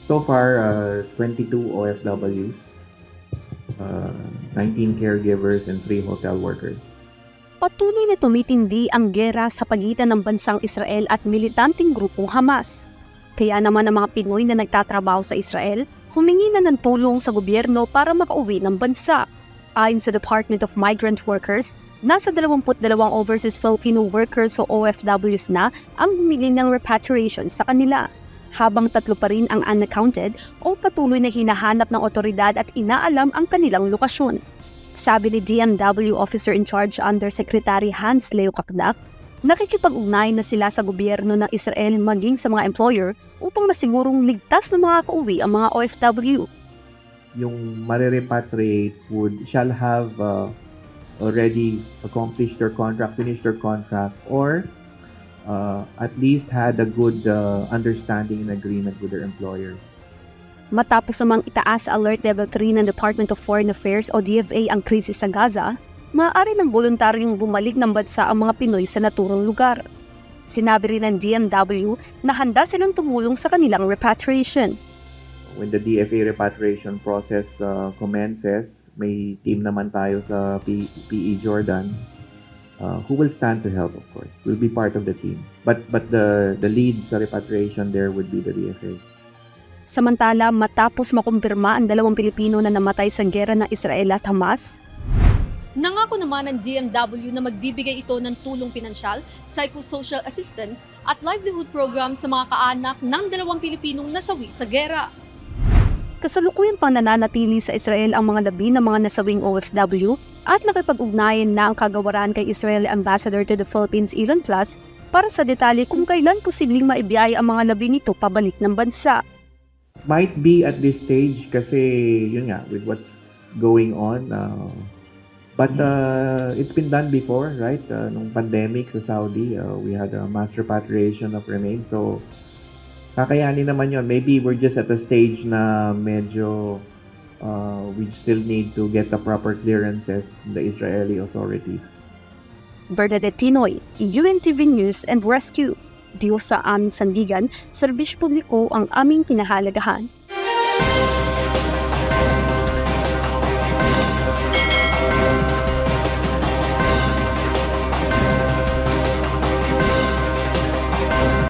So far, 22 OFWs, 19 caregivers, and 3 hotel workers. Patuloy na tumitindi ang gera sa pagitan ng bansang Israel at militanteng grupong Hamas. Kaya naman ang mga Pinoy na nagtatrabaho sa Israel, humingi na ng tulong sa gobyerno para makauwi ng bansa. Ayon sa Department of Migrant Workers, nasa 22 overseas Filipino workers o OFWs na ang humili ng repatriation sa kanila. Habang 3 pa rin ang unaccounted o patuloy na hinahanap ng otoridad at inaalam ang kanilang lokasyon. Sabi ni DMW Officer in Charge Undersecretary Hans Leo Kakdak, nakikipag-ugnay na sila sa gobyerno ng Israel maging sa mga employer upang masigurong ligtas na makakauwi ang mga OFW. Yung marirepatriate shall have already accomplished their contract, finished their contract, or at least had a good understanding and agreement with their employer. Matapos namang itaas sa Alert Level 3 ng Department of Foreign Affairs o DFA ang krisis sa Gaza, maaari ng voluntaryong bumalik ng bansa ang mga Pinoy sa naturang lugar. Sinabi rin ng DMW na handa silang tumulong sa kanilang repatriation. When the DFA repatriation process commences, may team naman tayo sa PE Jordan who will stand to help, of course. We'll be part of the team. But the lead sa repatriation there would be the DFA. Samantala, matapos makumpirma ang 2 Pilipino na namatay sa gera ng Israel at Hamas, nangako naman ng DMW na magbibigay ito ng tulong pinansyal, psychosocial assistance at livelihood program sa mga kaanak ng 2 Pilipinong nasawi sa gera. Kasalukuyan pang nananatili sa Israel ang mga labi ng mga nasawing OFW at nakipag-ugnayan na ang kagawaran kay Israeli Ambassador to the Philippines Elon Plus para sa detalye kung kailan posibleng maibiyay ang mga labi nito pabalik ng bansa. Might be at this stage kasi yun nga, with what's going on. But it's been done before, right? Nung pandemic sa Saudi, we had a mass repatriation of remains. So, kakayanin naman yun. Maybe we're just at a stage na medyo we still need to get the proper clearances from the Israeli authorities. Bernadette Tinoy, UNTV News and Rescue. Diyos sa aming sandigan, serbisyo publiko ang aming pinahalagahan.